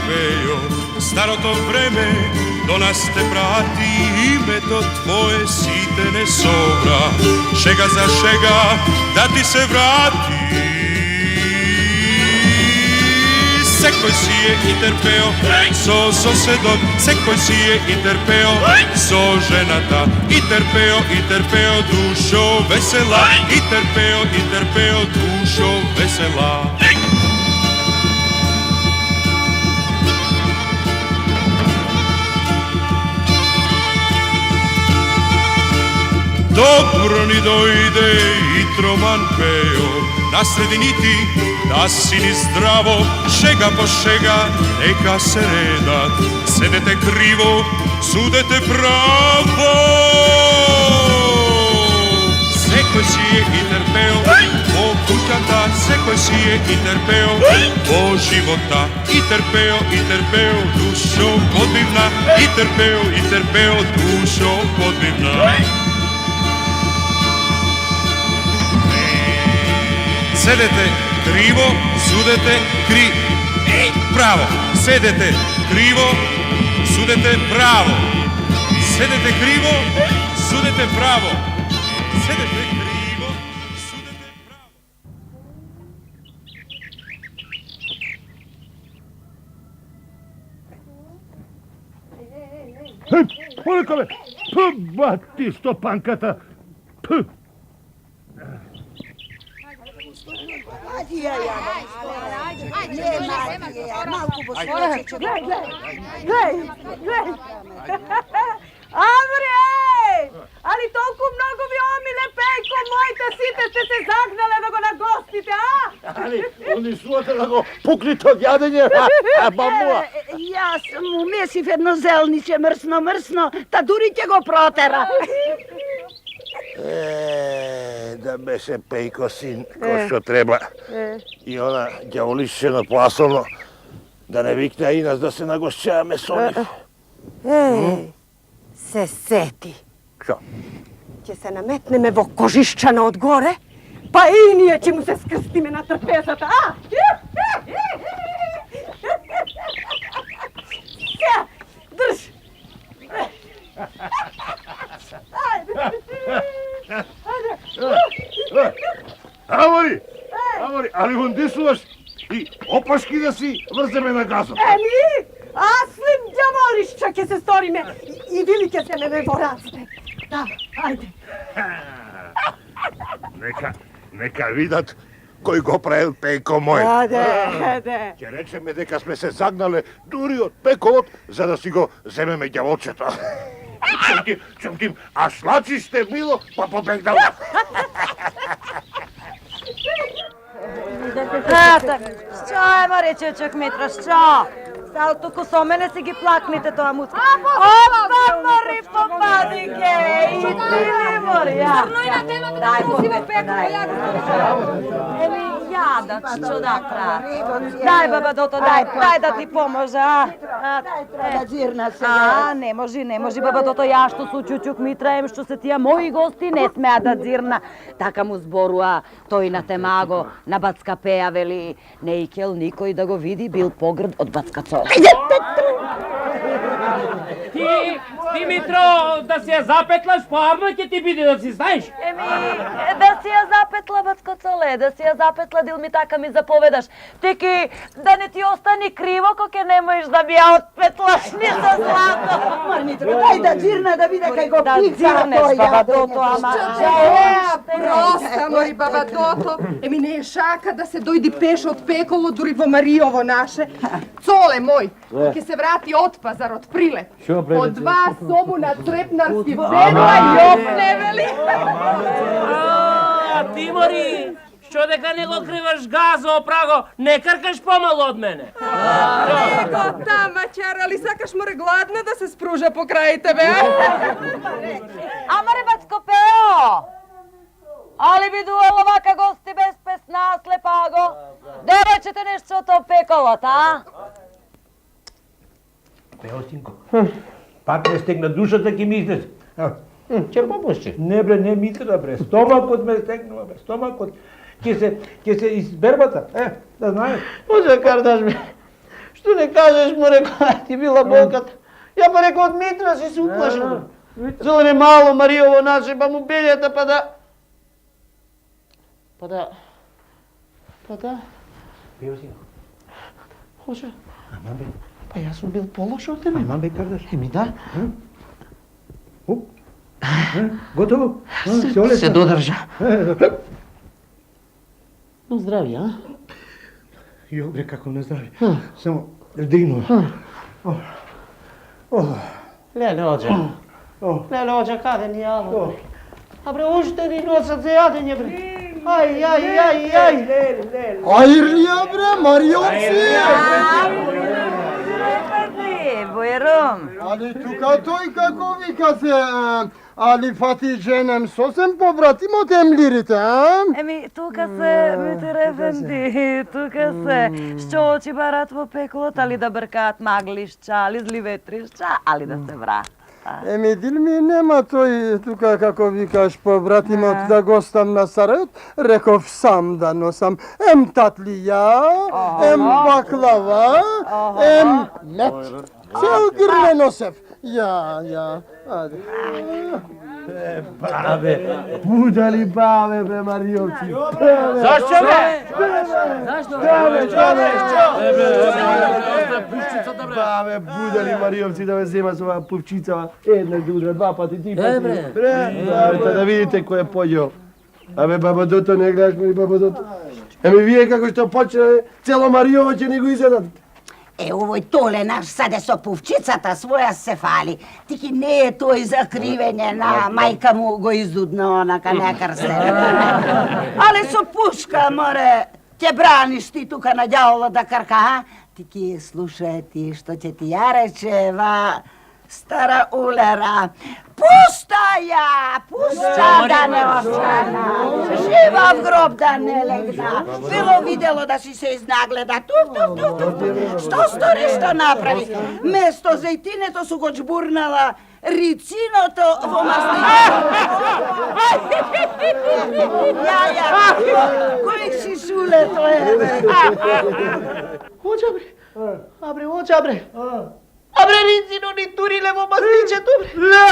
Pejo, starото време до нас те прати, името твое си те не собра, шега за шега да ти се врати. Секој си е и трпео со соседот, секој си е и трпео со жената, и трпео душо весела, и трпео душо весела. Dobro ni dojde i Troman Pejo, na srediniti da si ni zdravo, šega po šega neka se redat, sedete krivo, sudete pravo. Sekoj si je i trpeo po kućata, sekoj si je i trpeo po života, i trpeo dušo podivna, i trpeo dušo podivna. Sedete krivo, sudete pravo. Sedete krivo, sudete pravo. Sedete krivo, sudete pravo. Sedete krivo, sudete pravo. Поликале! Бати стопанката! Amore! Ali toliko mnogo vi omile, Pejko mojte, site ste se zagnale da ga nagostite, a? Ali, oni слуате да го пукнете од јадење, бабуа. Јас му месив едно зелниче мрсно, та дури ќе го протера. Да беше Пејко син, кој што треба. И она ѓаволишено пасолно, да не викне и нас да се нагошчаваме со нив. Се сети. Што? Ќе се наметнеме во кожишчана одгоре, па и ние ќе му се скрстиме на трпезата, а? Се, држ! Амори, али го десуваш и опашки да си врземе на газот. Еми, аслим ѓаволишча ќе се сториме и вили ќе се неме во раците. Да, ајде. Нека видат кој го правил Пејко мој. Ајде. Ќе речеме дека сме се загнале дури од Пековот за да си го земеме ѓаволчето. Чумким, а шлачиште мило, па побегнал. Що е, Мари, чучук Митро, що? Стал туку со мене си ги плакните тоа муцка. Опа, Мари, попади ге! И ти ли, Мари, ја? Црно и на темата да си во Пеково, ја го Еми, јадат, што да прави? Дај, баба Дото, дај да ти поможа. Да дзирна сега. Не може, баба Дото, ја што су чучук Митра, ем што се тија мои гости не смеа да дзирна. Така му зборуа тој на Темаго, на Бацка Пеја, вели, не икел никој да го види, бил погрд од Бацка Цо. Ти, Димитро, да си ја запетлаш, парно ќе ти биде да си знаеш. Еми, да си ја запетла, Бацко Цоле, да си ја запетла, дил ми така ми заповедаш. Теки, да не ти остани криво, кој не можеш да ми ја отпетлаш, ни за злато. Мармитро, дај да дзирна да биде кај го Да пика дзирнеш, тој баба јадење. Дото, ама... Проста, мори баба Дото. Еми не е шака да се дојди пеш од Пеково, дури во Мариово наше. Цоле мој, ќе се врати од пазар, од прилет. Од два сому на Црепнарски ведра и офне, вели. Ти, Мори, што дека не го криваш газо, праго, не кркаш помало од мене. Его тама, чара, али сакаш море гладна да се спружа по крај тебе, а? Амаре, Бацко Пео! Али би дуело вака гости без песна, слепаго? Да речете нешто од тоа Пековот, а? Пео, синко, пак ме стегна душата, ке ми излезе. Ќе помошче. Не бре, не митра бре, стомакот ме стегнува бре, стомакот. Ќе се избербата, да знаеш. Може да кардаш бе. Što ne kažeš mu, rekao, ti bila bolkata. Ja pa rekao, od Mitra si se uplašila. Zove malo Marijovo naše, pa mu biljeta, pa da... Bio si ga. Hoće. Aman be. Pa ja sam bil pološao od tebe. Aman be, kardaš. Еми да. Gotovo? Se dodrža. No zdravi, a? Jo bre, kako ne zdravi. Samo dignuo. Lele ođa. Lele ođa, kade ni jalo. A bre, ušte ni nosac za jadenje, bre. Aj. Hayırlıya bre Mariovci! Bujrum. Ali tukatoj kako vika se, ali Fatice'nem sosem povratimo temlirite, a? Еми, тука се, Митър Ефенди, тука се. Що очи барат во пеколот, али да бъркаат маглишча, али зли ветришча, али да се врат. Еми, дил ми нема той тука како викаш повратимот да го стам на Сарајот, реков сам да носам ем татлија, ем баклава, ем мет. Цел грне носев. Ja. Babe, budali babe, bre, Mariovci. Zašto bre? Babe, budali Mariovci da me zema s ova pupčica, jedna, druga, dva pati, tri pati. Bre, da vidite ko je pođeo. Abe, baba Doto, ne gledaš mi, baba Doto. Еми, вие како што почне, цело Мариово ќе ни го изедат. Овој толе наш саде со пувчицата своја се фали. Тики не е тој закривење на мајка му го изудна онака некар се. Але со пушка, море, ќе браниш ти тука на ѓаволот да карка, а? Тики слушај ти што ќе ти ја речева стара улера. Пуста да не остана, жива в гроб да не легна. Било видело да си се изнагледа, тук. Што стори, што направи? Место зејтинето су го джбурнала рициното во маслиното. Кој си шуле тоа, бе? Ođa bre. A bre, ricino ni turile во масличето, бре.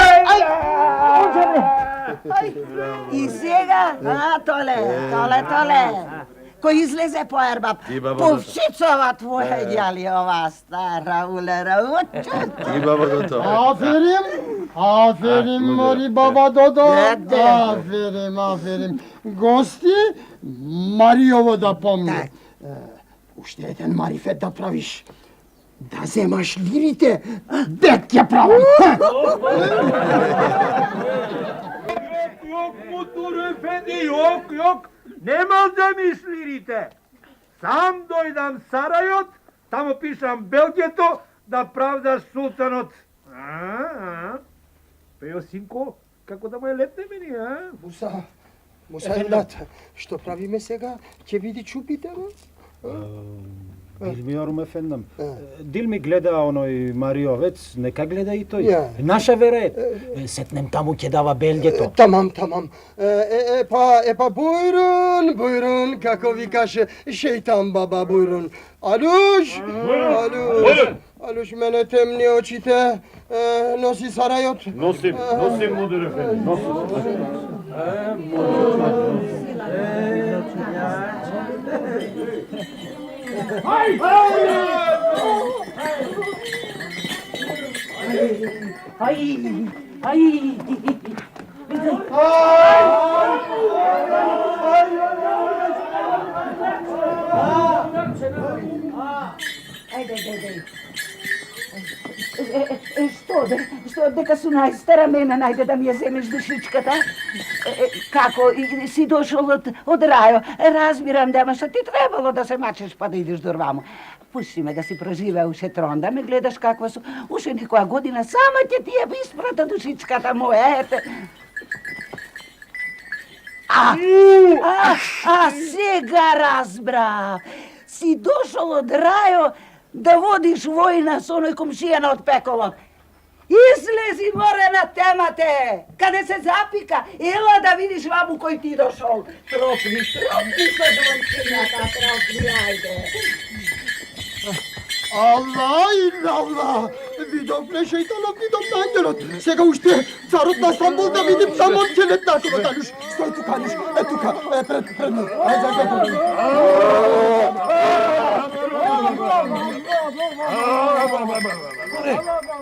И сега, толе. Кој излезе по ербаб, пувчицова твоја јали ова стара улера. И баба Дото. Aferin mori baba Dodo. Aferin. Гости Мариово да помни. Уште еден марифет да правиш. Да земаш лирите, дет ќе правам. Јок, Мутур Ефенди, јок. Нема да мислирите. Сам дојдам Сарајот, тамо пишам белгето да правдаш султанот. Пео синко, како да му е летне мени, а? Муса Елнат, што правиме сега? Ќе види чупите, Билмиорум Ефендам, дил ми гледа оној Мариовец, нека гледа и тој. Наша вера е. Сетнем таму ќе дава белгето. Тамам. Епа Бујрун, како викаше шејтан баба Бујрун. Алуш, мене темни очите, носи Сарајот. Носим, Мудур Ефенди, Што, дека су најстара мене најде да ми ја земеш душичката? Како, си дошол од рајо? Разбирам, ама што ти требало да се мачеш па да идеш до рвамо. Пушти ме да си проживеа уште трон, да ме гледаш каква су. Уште некоја година сама ќе ти ја испрата душичката моја, ете. Сега разбрав. Си дошол од рајо да водиш војна со оној комшијана од пеколот. Излези море на темате, каде се запика, ела да видиш ваму кој ти дошол. Тропни со дончињата, ајде. Allah illallah. Vidovne şeytanov, vidovne angelot. Сега уште царот на Стамбул да видим само келет нашего Танюш. Стой тука, Танюш. Тука, пред мен.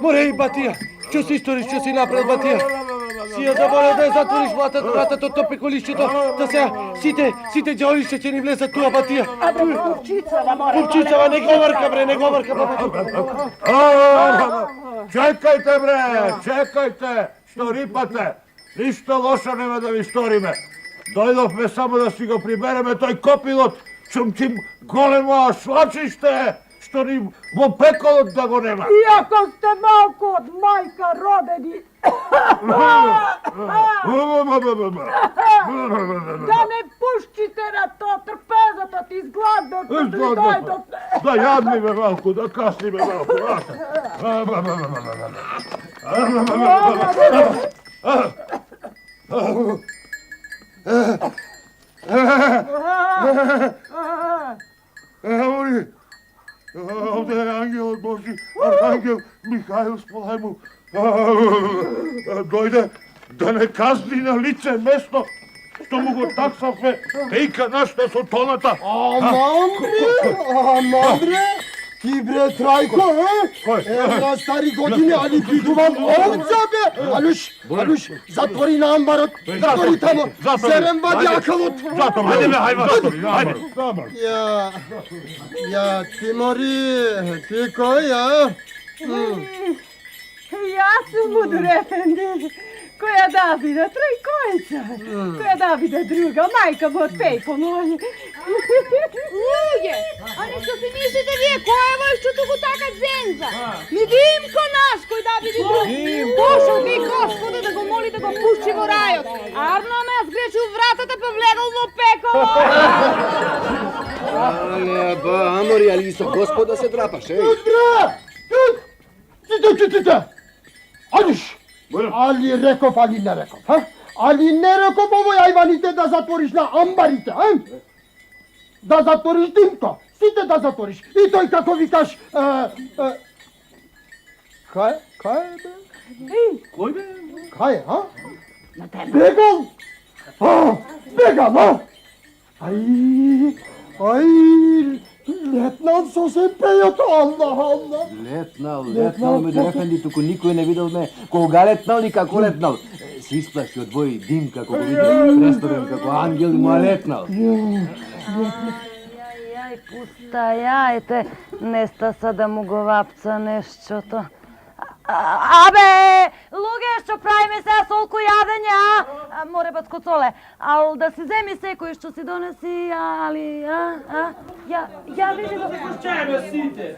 Море, Батија, што си историш, што си направил, Батија? Си ја заборел да ја затвориш вратата од пеколишчето, да сега сите ѓаолишче ќе ни влезат туа, Батија. Пупчицава, не го врка, бре, не го врка, Чекајте, бре, чекајте, што рипате. Ништо лошо нема да ви сториме. Дојдовме само да си го прибереме тој копилот, чумчим големо шлачиште, што ни во пеколот да го нема. Иако сте малку од мајка родени. Да не пушчите на тоа трпезата ти изгладно, да дојдовме. Да јадниме малку, да касниме малку. Ори, овде е ангелот Божи, архангел Михаил, сполај му. Дојде да не казни на лице место, што му го таксавме, пејка нашата со тоната. Aman bre, ti bre Trajko, na stari godine, ali ti duvan ovca be. Aluš, zatvori na ambarot, zatvori tamo, zerem vadi akalot. Затоа, ајде бе, хајде, ајде. Ja, Timori, ti koji, ja? Ja sam Budur Efendi, koja Davida Trajkovića, koja Davida druga, majka mu od Pejko moj. Luge, ali što si mislite vi, ko je vaš što tuku taka zenza? Mi Dimko naš, koji Davidi drugi. Došao bi gospoda da go moli da go pušči vo rajot. Arno me zgreči u vratata pa vlegao vo Peko. Але, ба, Амори, али со господа се драпаш, еј? Тите! Aluš, ali rekov, ali ne rekov, ha? Ali ne rekov ovoj ajvanite da zatvoriš na ambarite, ha? Da zatvoriš Dimko, site da zatvoriš. I toj kako vikaš, kaj be? Кој бе? Kaj, ha? Begal? Begal, ha? Aj, letnal со се пејат, Allah. Летнал, Муdur Ефенди, туку никој не видел ме. Кога летнал и како летнал. Се исплаши од вој Димка, кога видел престорен како ангел и му е летнал. Ај, пустајајте, неста са да му го вапца нешчото. Абе, луѓе, што правиме сега солку јадење, а? Море батко цоле, ал да си земи секој што си донеси, али, ја види да ви Чајме сите.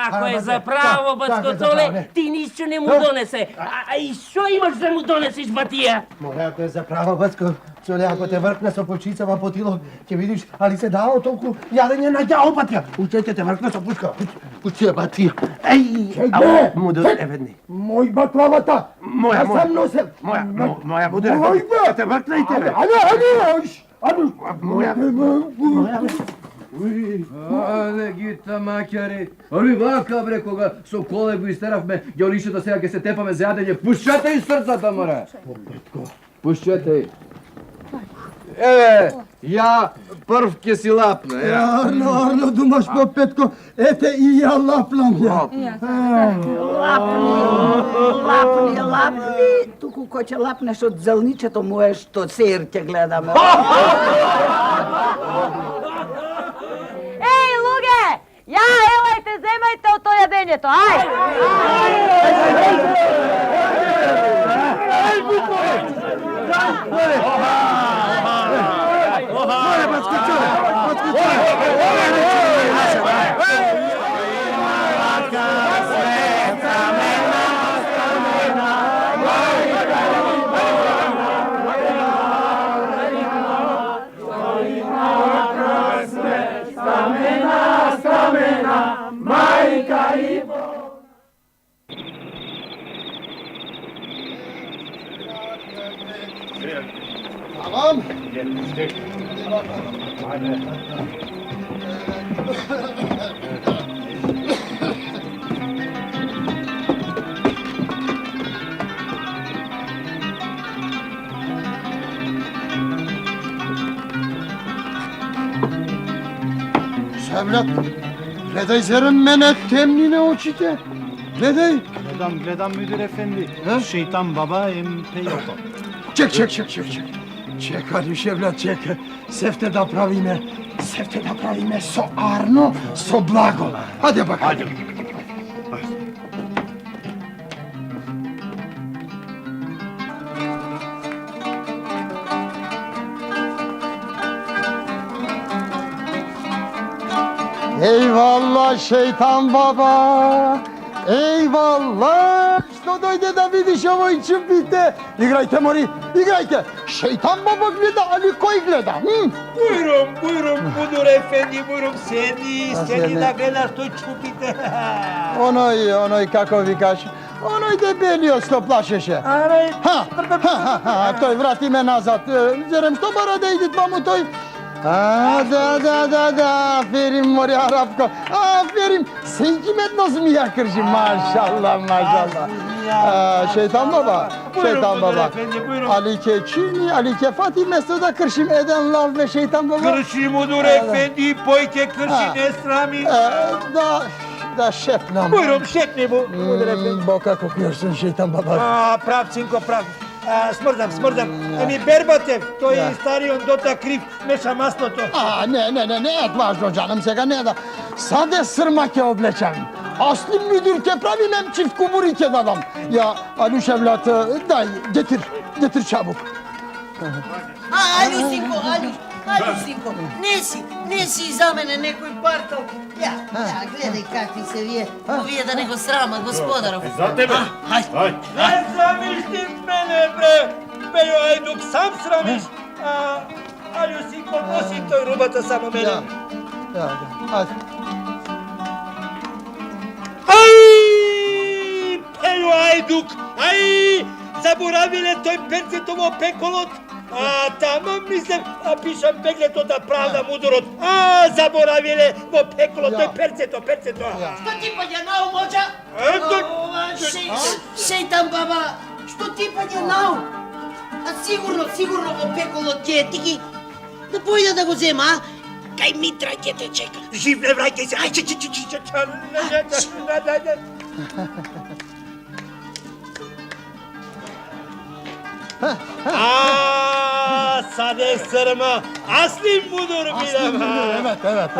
Ако е за право, Бацкоцоле, ти ништо не му донесе. А и што имаш да му донесеш, Батија? Море, ако е за право, Бацко, Цоле, ако те вркне со пупчицава по тило, ќе видиш, али се дао толку јадење на ѓао, Батија. Уште ќе те вркне со пушка. Пушти, Батија. Еј, Муdur Ефенди. Мој баклавата. Моја, моја, Муdur Ефенди. Ќе те вркне и тебе. Ајде, моја. Але гита маќари. Али вака бре, кога со коле го истеравме, ѓаолишето сега ќе се тепаме за јадење. Пушчете и срцата, море. Пушчете. Еве, ја прв ќе си лапна, ја. Арно, думаш по Петко, ете и ја лапнам ја. Лапни, туку кој ќе лапнеш од зелничето му е што сер ќе гледаме. Еј, луѓе, ја елајте, земајте од тоа јадењето, ај! Tamam. Evlat, gledaj zarem mene temnine očite. Gledaj. Gledam müdür efendi. Şeytan baba Peyoko. Ček. Ček, Aljuš evlat, ček. Sefte da pravime so Arno, so Blago. Hadi bakalım. Eyvallah şeytan baba. Eyvallah. Što dojde da vidiš ovo i čupite. Igrajte, mori, igrajte. Şeytan baba gleda, ali koji gleda? Buyurun Budur efendi, buyurun seni da gledaš, to čupite. Onoj, kako vi kaže, onoj debelio što plašeše. Toj, vrati me nazad. Zerem što mora da idit mamu toj? Da, aferin mori Arapko, aferin, sentimentno zmija krži, maşallah. Şeytan baba, Alike Çini, Alike Fatime da kršim eden lav ve şeytan baba. Krši Budur efendi, pojke krši ne srami. Da šepnam. Buyurun šepni Budur efendi. Boka kokuyorsun şeytan baba. Prav, sinko, prav. Smrdam. Mi Berbatev, to je stari on dota kriv, meša maslo to. Ne, važno canım sega ne da. Sade sırmake obleçem. Aslı müdür te pravim hem çift kuburike dadam. Ya Aljuš evlat, daj, getir çabuk. Aljusinko, nesi za mene nekoj partal. Ja, gledaj kakvi se uvije da nego srama gospodarov. Za tebe? Ne sramiš ti mene, bre! Pejo, ajduk, sam sramiš! Aljusinko, nosi toj rubata samo mene. Hadi. Pejo, ajduk, zaboravile toj percetovo pekolot. Tamo mislim, pišem pegleto da pravda mudorot. Zaboravile vo pekolo, to je perceto. Što ti padje na um, ođa? Šeitan baba, što ti padje na um? Sigurno vo pekolo tje tiki. Da pojde da go zema, kaj Mitra tje te čeka. Živ ne vrajte se, Sad je sırma, asli Budur bilim. Evet.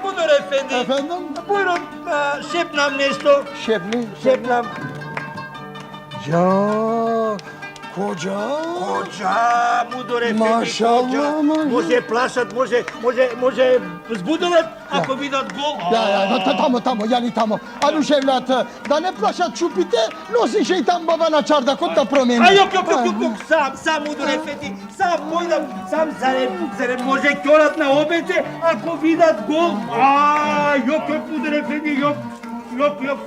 Budur efendi. Efendim? Buyurun, şepnam nešto. Şepnam. Ya, koca. Budur efendi. Maşallah. Može plašat, može zbudovat, ako vidat gol. Tamo, jeli tamo. Aljuš evlat, da ne plašat čupite, nosi şeytan baba na čardakot da promeni. Yok, sam Budur efendi, sam pojdam, sam zarem može kjorat na obete, ako vidat gol. Yok Budur efendi, yok,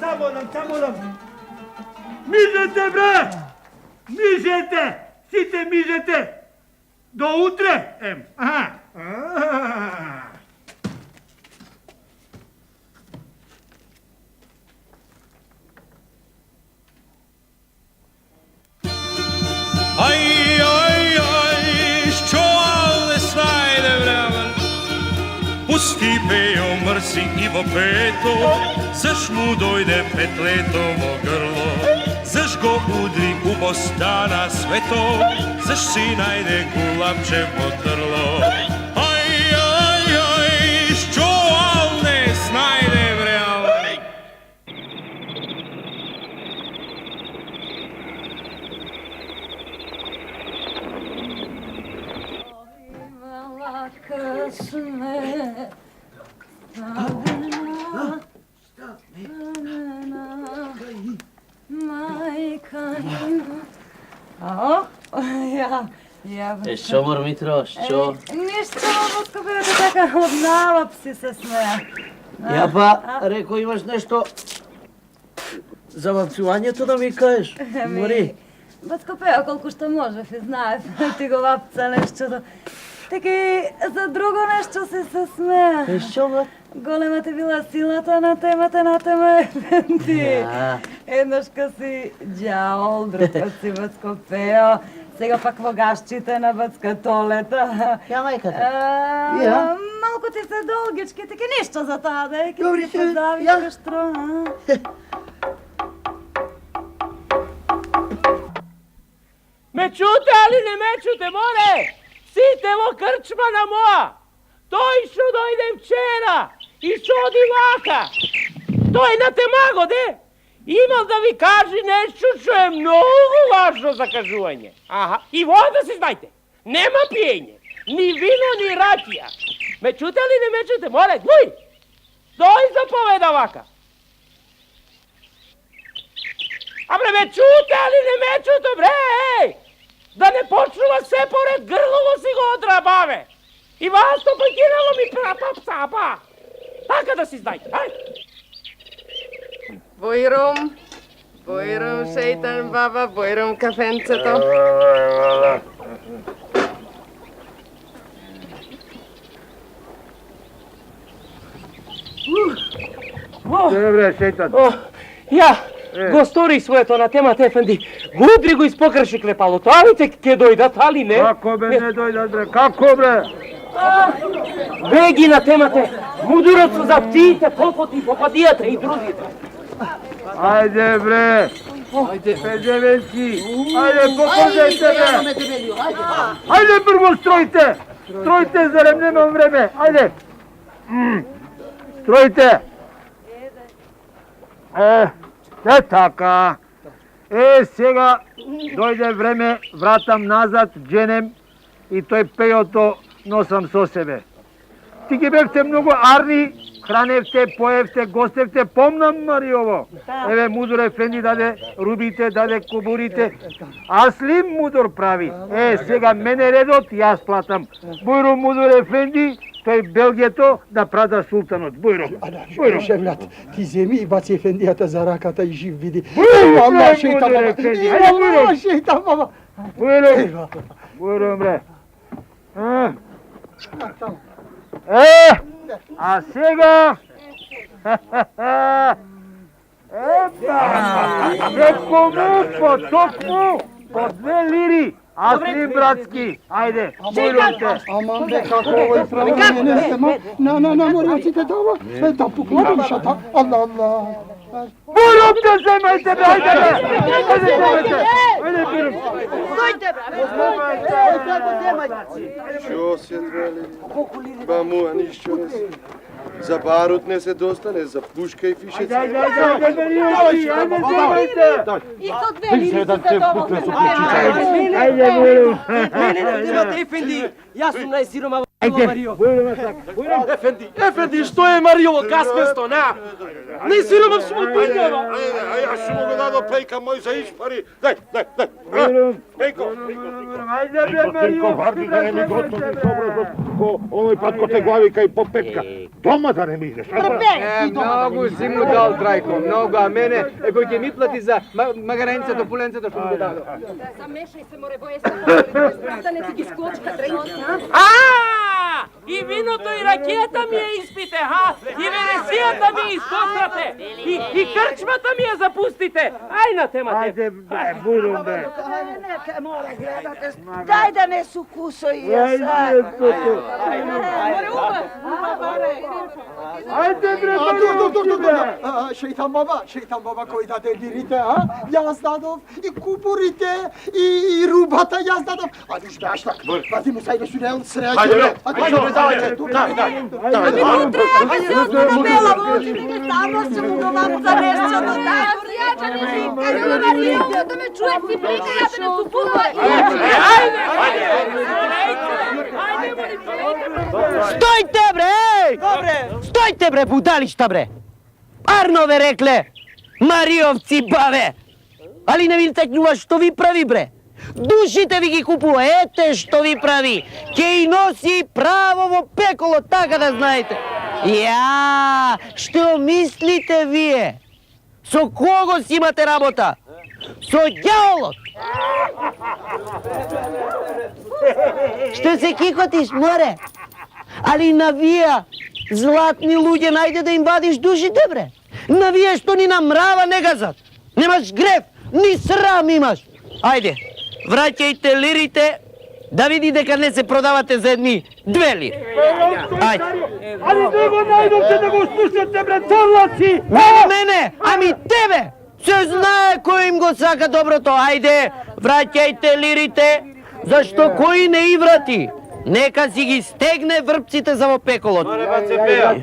samo nam. Mižete bre, site mižete, do utre, Što ale snajde vremen. Pusti Pejo, mrsi Ivo Peto, zaš mu dojde petletovo grlo. Zaš go udri u bostana sveto, zaš si najde gulabčevo trlo. Što ale snajde vremen. Що, Митро, що? Нищо, Бутко, бе, така однава си се смея. Я па, реко, имаш нещо за вапцувањето да ми кажеш? Мори. Бутко, пеа колко што можев и знаев. Ти го вапца нещото. Таки за друго нешто се смеа. Што бе? Голема ти била силата на тема Ефенди. Еднаш ка си ѓаол, друг пат си Бацко Пео, сега пак во гашчите на Бацка Толета. Ја мајката. Малку ти се долгички, таки нешто за таа, да ке ти се зави каштро. Ме чуте, али не ме чуте, море! Сите во крчма на моа! Тој што дојде вчера и што оди вака! Тој на темаго, де? Имал да ви кажи нешто што е многу важно за кажување. Аха, и во да се знајте, нема пиење, ни вино, ни ракија. Ме чуте ли не ме чуте, море? Дуј! Тој заповеда вака. Абре, ме чуте, али не ме чуте, бре, еј! Да не почнува се поред грлово си го одрабаве! И вас то покинало ми пса. Така да си знајте, ај! Бојрум, шејтан баба, бојрум кафенцето. Добре, шејтан. Ја, го стори своето на темата, Ефенди. Гудри го испокрши клепалото, авите ке дојдат, али не? Како бе не дојдат, бре, како бре? Беги на темата, мудурот со заптиите, попоти, попадијата и другите. Ајде, бре. Ајде, пеđевенци. Ајде, покажете, бре. Ајде, прво стројте. Стројте, зарем немам време. Ајде. Стројте. Е така. Сега дојде време, вратам назад, дженем и тој пејото носам со себе. Ти ги бевте многу арни, храневте, поевте, гостевте, помнам Мариово. Еве Мудур Ефенди даде рубите, даде кубурите. Аслим Мудур прави. Сега мене редот, јас платам. Бујру Мудур Ефенди, тој Белгието да прада султанот. Бујру. Шевлят, ти земи и баци Ефендијата за раката и жив види. Бујру, Аллах, шејтан Мудур баба. Ефенди. Ајде, бујру. Аллах, шејтан баба. Бујру. Бујру, бре. А сега... Некому по токму по 2 лири. Аслим братски. Ајде, бујрумте. Аман бе, како овој правилно не стема. На, мориоците дава. Да пукна душата. Аллах. Бујрумте земајте, бе, ајде, бе. Ајде, земајте. Ајде, бујрум. Стојте, Що се двели? Баму, а нищо не се. За барут не се достане, за пушка и фишеца. Ајде, Мариоци, ајде, земајте. И со 2 лириците тоа. Ајде, бујрум. Мене не темате, Ефенди. Јас сум најсирома во Марио. Ефенди, што е Мариово каскасто, на? Најсирома сум од Бинјава. Јас сум го дадо пејка мој за испари. Дај. Пејко. Ајде, бе, Марио. Овој пат ко те глави кај по петка. Дома да не ми идеш. Многу си му дал, Трајко, многу, а мене, кој ќе ми плати за магаренцето, пуленцето што му го дадо. Замешај се, море, боje се, стане ти ги скочка, дренки, И виното и ракета ми е испите, ха? И вересијата ми е искострате. И крчмата ми е запустите. Ај на темата. Ајде, бујрум, бе. Нека море гледате. Дај да не сукусо и јас. Ајде, бре, Шејтан баба кој даде лирите, а? Јас дадов и кубурите и рубата јас дадов. Ајде, шбештак. Вади му сајде сунел среќа. Ајде, давајте. Само се му довам за нешто до таа. Да ме чуе си прика, ја да не супува. Стојте, бре! Стојте, бре, будалишта, бре! Арнове рекле! Мариовци, баве! Али не ви текнува што ви прави, бре? Душите ви ги купува, ете што ви прави! Ке и носи право во пеколо, така да знаете! Ја, што мислите вие? Со кого си имате работа? со дјаволот. Што се кикотиш, море? Али навија, златни луѓе, најде да им вадиш душите, бре. Навија што ни на мрава не газат. Немаш грев, ни срам имаш. Ајде, враќајте лирите, да види дека не се продавате за едни 2 лири. Ајде. Али не го најдовте да го слушате, бре, торлаци! Не мене, ами тебе! Се знае кој им го сака доброто. Ајде, враќајте лирите, зашто кој не и врати. Нека си ги стегне врпците за во пеколот. Море, баце пеа.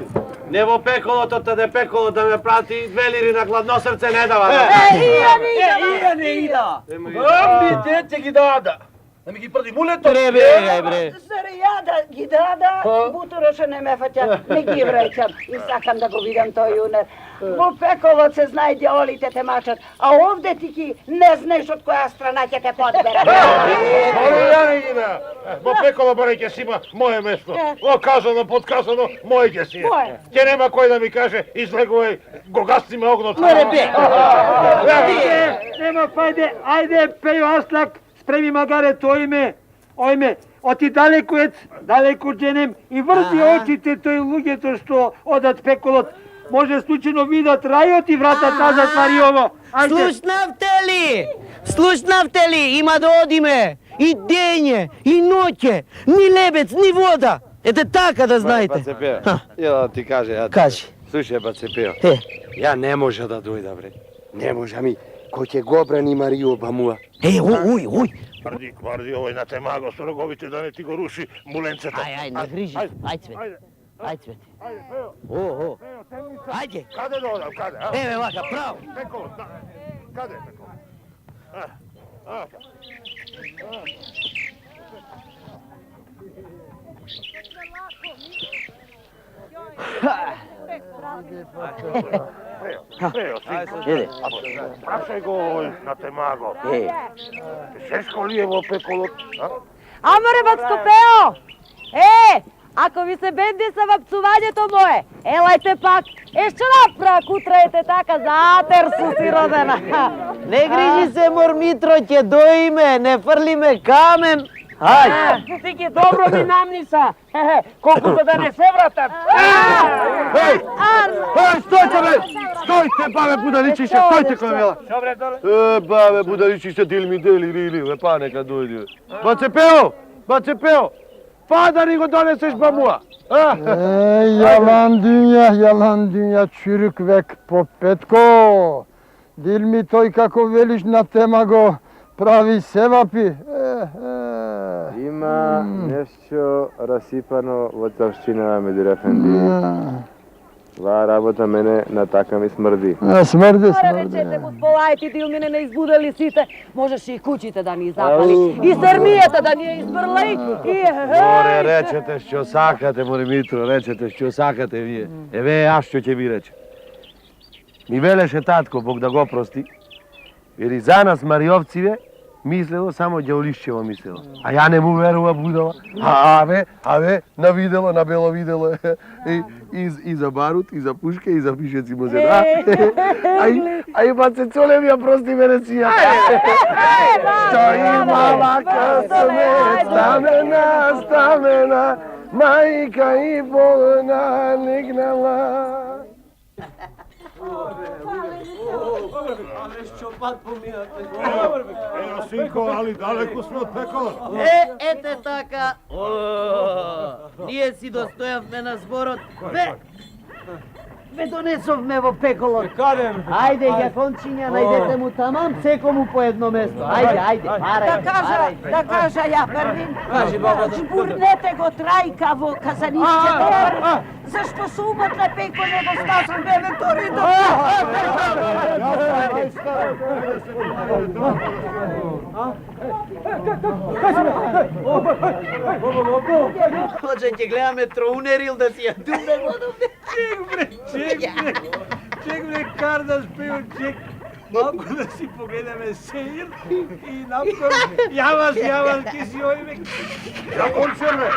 Не во пеколото, таде пеколот да ме прати 2 лири на гладно срце не дава. Ија не идава. Амби дете ги дада. Да ми ги пради мулето. Бре, бре. Заре ја да ги дада, бутуроша не ме фаќа, не ги враќам и сакам да го видам тој юнер. Во пеколот се знае дјаволите те мачат, а овде ти ки не знаеш од која страна ќе те подбере. Во пеколо баре ќе си има моје место. Во казано, подказано, мој ќе си е. Ќе нема кој да ми каже, излегувај, го гасни ме огното. Море бе. Нема фајде, ајде пејо Аслак, спреми магаре тој ојме, оти далекуец, далеку дженем и врти очите тој луѓето што одат пеколот. Може случајно видат рајот и вратат назад Мариово. Слушнавте ли? Има да одиме. И дење, и ноќе, ни лебец, ни вода. Ете така да знаете. Баце Пео, ја да ти кажа. Кажи. Слушај, баце Пео, ја не може да дојда, бре. Не може, ами, кој ќе го брани Марио бамуа? Ој. Варди овој на темаго со роговите да не ти го руши муленцето. Ај, не грижи. Ај, Цвети. Ајде, Пео. Ајде. Каде да одам, каде? Еве вака, право. Пеколот, каде е пеколот? Прашај го овој на темаго. Шешко ли е во пеколот? Аморе, бацко Пео! Ако ви се бенди са вапцувањето мое, елајте пак. Што напрак, утре ете така, затер су си родена. Не грижи се, Мормитро, ќе доиме, не фрлиме камен. Ајде. Ти ги добро ми намниса. Колкото да не се вратат. Стојте, бе! Стојте, бабе Будаличище, стојте кој мела. Добре, доле. Бабе Будаличище, дил ми дели рили, па нека дојде. Баце Пео, па да ни го донесеш бамуа. Yalan dünya, çürük vek popetko. Dil mi toј како велиш на темаго прави севапи. Има нешто расипано во царщина Медир Ефенди. Ова работа мене на така ми смрди. Смрди. Море, речете му сполајте, Дилмине не избудали сите. Можеше и куќите да ни запали, и сермијата да ни ја избрла и... Море, речете што сакате, море Митро, речете што сакате вие. Еве, аз што ќе ви рече. Ми велеше татко, Бог да го прости, вели за нас Мариовциве, мислело само ѓаволишчево мислело. А ја не му верува будала. Абе, на видело, на бело видело. И за барут, и за пушка, и за пишеци му се да. Ај, баце Цоле ми ја прости мене сија. Што имала късмет, стамена, мајка и болна легнала. Синко, али далеку сме од пеколот. Ете така. Ние си достојавме на зборот. Ве донесовме во пеколот. Ајде, јакончиња, најдете му тамам, секому по едно место. Ајде, барај. Да кажа ја првин. Кажи, баба. Жбурнете го трајка во казанишчето, зашто суботна пеко не го стасам бебе торито. Може ќе гледаме троунерил да си ја думне водовне. Чек, бре, кардаш Пео, чек. Малко да си погледаме сеир и напкор. Јаваш, ти си овие. Јаконче, бе!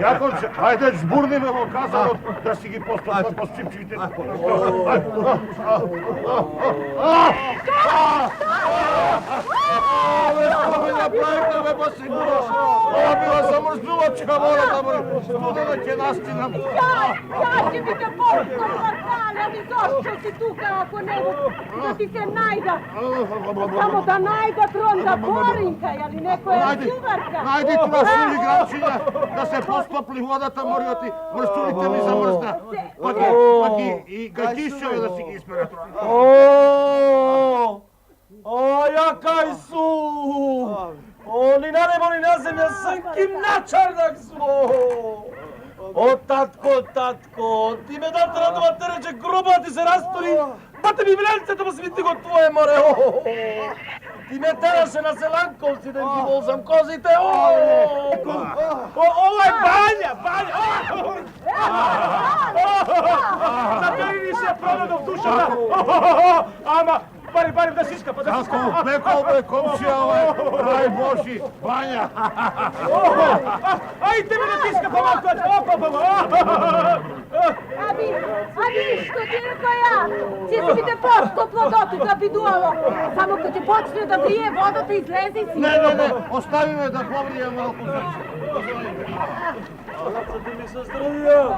Јаконче, ајде жбурни ме во казанот да си ги постапат по чипчите. Што ми направите, бе, па сигурно? Ова била замрзнувачка вода, да студена ќе настинам. Ja će mi te pošto kvartale, ali zašto si tuka ako ne da ti se najda? Samo da najda tronda Borinka, ali neko je čuvarka. Најди тука сули гранчиња, да се постопли водата, мориоти, мрстулите ми замрзна. Па ги и гајдишчеве да си ги исперат. Јакај су! Ни на небо, ни на земја, сенким на чардак су! О, татко, ти ме натера да те рече гроба ти се растори, бате ми вленцето па свити го твое море, ти ме тераше на селанковци да им ги возам козите, ова е бања! Забери ми се продадов душата, ама, барим да сиска, па да сиска. Како пекол, бе, комшија, ова рај Божи, бања. Ај, тебе да тиска, па малко, Abi, što ti rekao ja? Će si mi te poskoplo dotu da bi dualo. Samo kad ti počne da vrije voda te izlezi si. Не, остави ме да повријам малку зрце. Ти ми се здравија.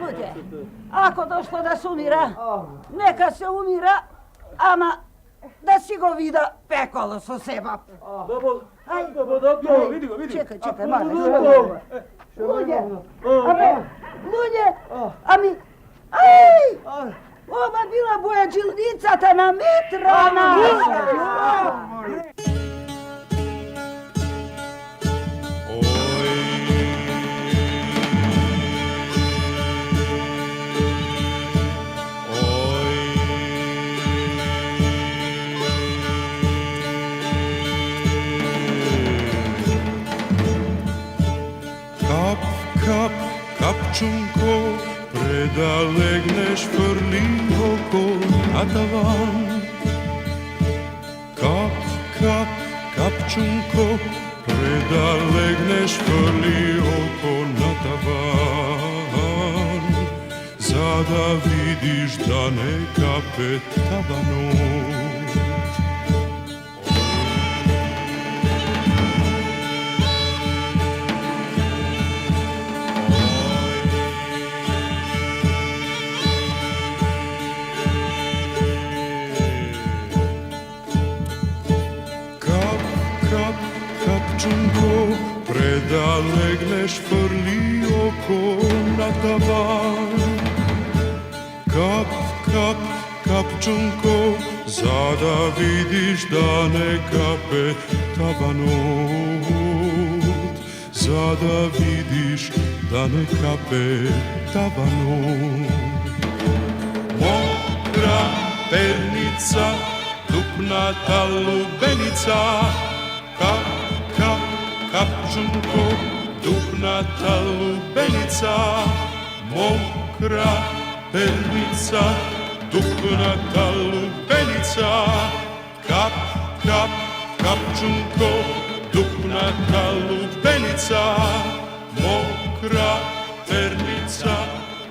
Luđe, ako došlo da se umira, neka se umira, ama da si go vida pekolo sa seba. Vidi go. Čekaj, Luđe, a mi, ova bila boja džilnicata na metra naša. Kapčunko, preda legneš vrli oko na tavan. Kapčunko, preda legneš vrli oko na tavan. Zada vidiš da ne kape tabanot. Kapčunko, preda legneš vrli oko na tavan. Kapčunko, zada vidiš da ne kape tabanot. Zada vidiš da ne kape tabanot. Mokra pernica, dupnata lubenica, Kapčunko, dupnata lubenica, mokra pernica, dupnata lubenica, Kapčunko, dupnata lubenica, mokra pernica,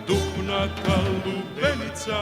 dupnata lubenica.